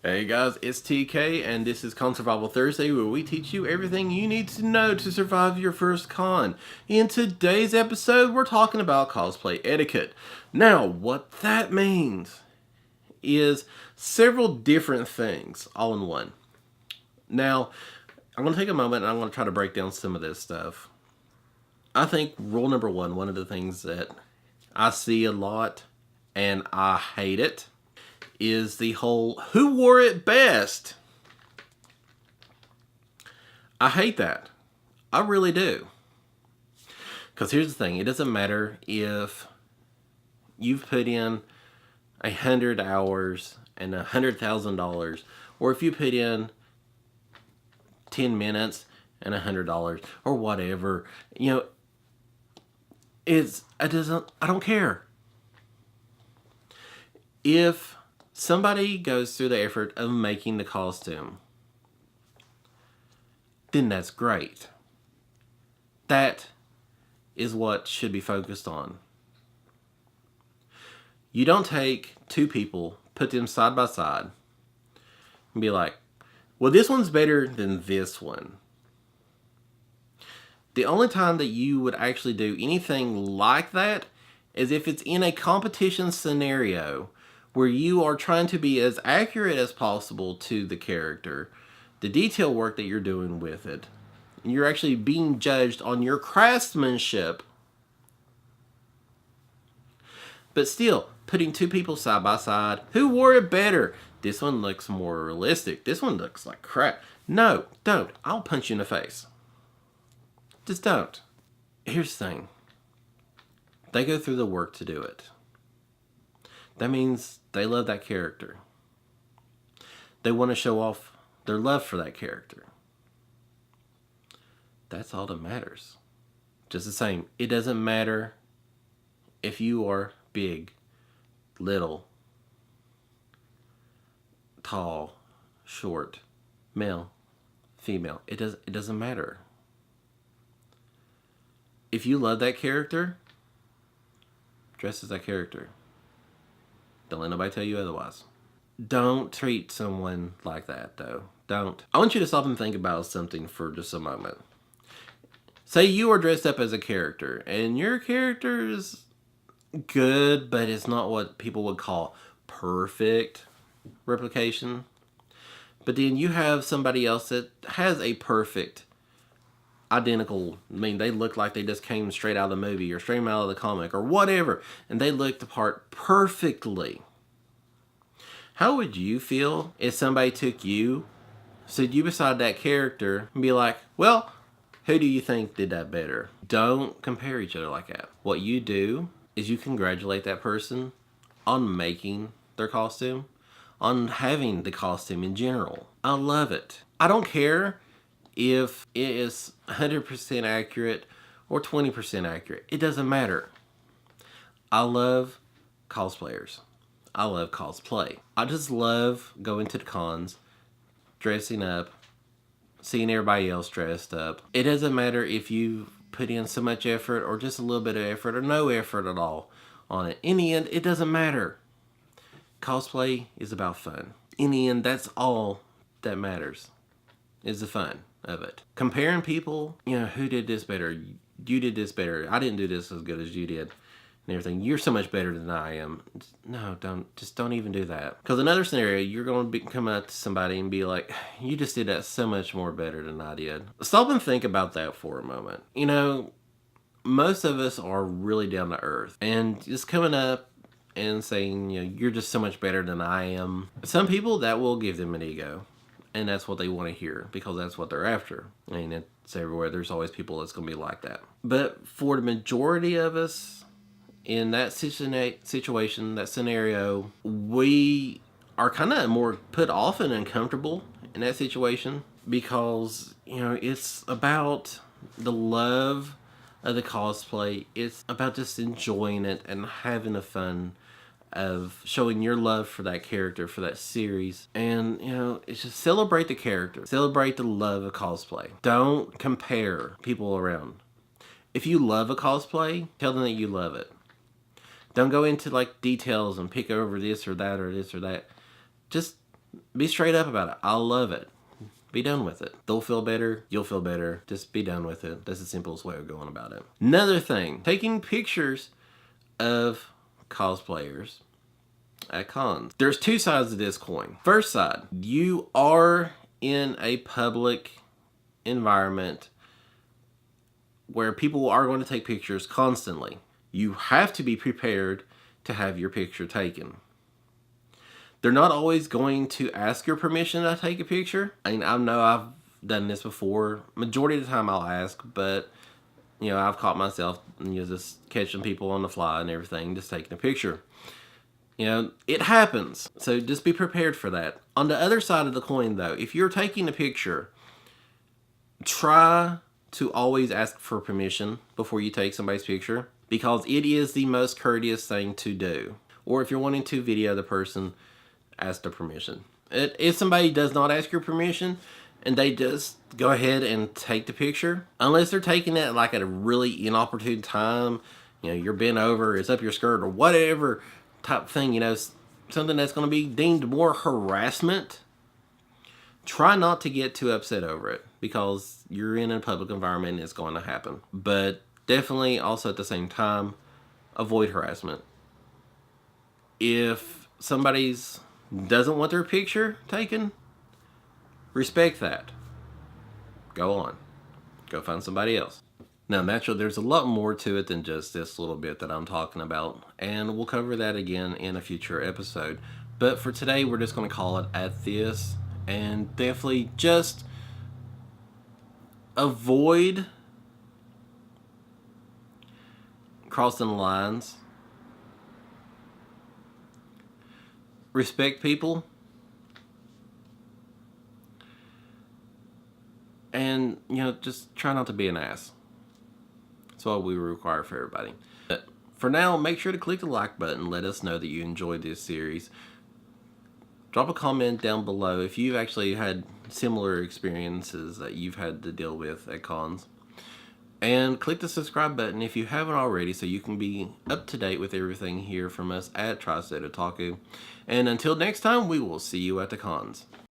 Hey guys, it's TK and this is Con Survival Thursday, where we teach you everything you need to know to survive your first con. In today's episode, we're talking about cosplay etiquette. Now, what that means is several different things all in one. Now, I'm going to take a moment and I'm going to try to break down some of this stuff. I think rule number one of the things that I see a lot and I hate it, is the whole who wore it best. I hate that. I really do. Because here's the thing, it doesn't matter if you've put in 100 hours and $100,000, or if you put in 10 minutes and $100 or whatever. I don't care. If somebody goes through the effort of making the costume, then that's great. That is what should be focused on. You don't take two people, put them side by side, and be like, well, this one's better than this one. The only time that you would actually do anything like that is if it's in a competition scenario where you are trying to be as accurate as possible to the character, the detail work that you're doing with it. And you're actually being judged on your craftsmanship. But still, putting two people side by side, who wore it better? This one looks more realistic. This one looks like crap. No, don't. I'll punch you in the face. Just don't. Here's the thing. They go through the work to do it. That means they love that character. They want to show off their love for that character. That's all that matters. Just the same, it doesn't matter if you are big, little, tall, short, male, female. It doesn't matter. If you love that character, dress as that character. Don't let nobody tell you otherwise. Don't treat someone like that, though. Don't. I want you to stop and think about something for just a moment. Say you are dressed up as a character, and your character is good, but it's not what people would call perfect replication. But then you have somebody else that has a perfect, identical, they look like they just came straight out of the movie or straight out of the comic or whatever, and they look the part perfectly. How would you feel if somebody took you, stood you beside that character, and be like, well, who do you think did that better? Don't compare each other like that. What you do is you congratulate that person on making their costume, on having the costume in general. I love it. I don't care if it is 100% accurate or 20% accurate. It doesn't matter. I love cosplayers. I love cosplay. I just love going to the cons, dressing up, seeing everybody else dressed up. It doesn't matter if you put in so much effort or just a little bit of effort or no effort at all on it. In the end, it doesn't matter. Cosplay is about fun. In the end, that's all that matters, is the fun of it. Comparing people, who did this better? You did this better. I didn't do this as good as you did. And everything. You're so much better than I am. No, don't even do that. Because another scenario, you're going to come up to somebody and be like, you just did that so much more better than I did. Stop and think about that for a moment. Most of us are really down to earth. And just coming up and saying, you're just so much better than I am. Some people, that will give them an ego. And that's what they want to hear, because that's what they're after. It's everywhere. There's always people that's going to be like that. But for the majority of us, in that situation, that scenario, we are kind of more put off and uncomfortable in that situation, because, it's about the love of the cosplay. It's about just enjoying it and having the fun of showing your love for that character, for that series. And, it's just celebrate the character. Celebrate the love of cosplay. Don't compare people around. If you love a cosplay, tell them that you love it. Don't go into details and pick over this or that or this or that. Just Be straight up about it. I love it. Be done with it. They'll feel better. You'll feel better. Just be done with it. That's the simplest way of going about it. Another thing, taking pictures of cosplayers at cons. There's two sides of this coin. First side, you are in a public environment where people are going to take pictures constantly. You have to be prepared to have your picture taken. They're not always going to ask your permission to take a picture. I mean, I know I've done this before. Majority of the time I'll ask, but you know, I've caught myself, just catching people on the fly and everything, just taking a picture. You know, it happens. So just be prepared for that. On the other side of the coin, though, if you're taking a picture, try to always ask for permission before you take somebody's picture, because it is the most courteous thing to do. Or if you're wanting to video the person, ask their permission. If somebody does not ask your permission and they just go ahead and take the picture, unless they're taking it like at a really inopportune time, you know, you're bent over, it's up your skirt or whatever type thing, you know, something that's going to be deemed more harassment, try not to get too upset over it, because you're in a public environment and it's going to happen. But definitely also at the same time, avoid harassment. If somebody's doesn't want their picture taken, respect that. Go on. Go find somebody else. Now, naturally, there's a lot more to it than just this little bit that I'm talking about, and we'll cover that again in a future episode. But for today, we're just going to call it at this, and definitely just avoid crossing the lines. Respect people. And, you know, just try not to be an ass. That's all we require for everybody. But for now, make sure to click the like button. Let us know that you enjoyed this series. Drop a comment down below if you've actually had similar experiences that you've had to deal with at cons. And click the subscribe button if you haven't already, so you can be up to date with everything here from us at Cosplay Etiquette. And until next time, we will see you at the cons.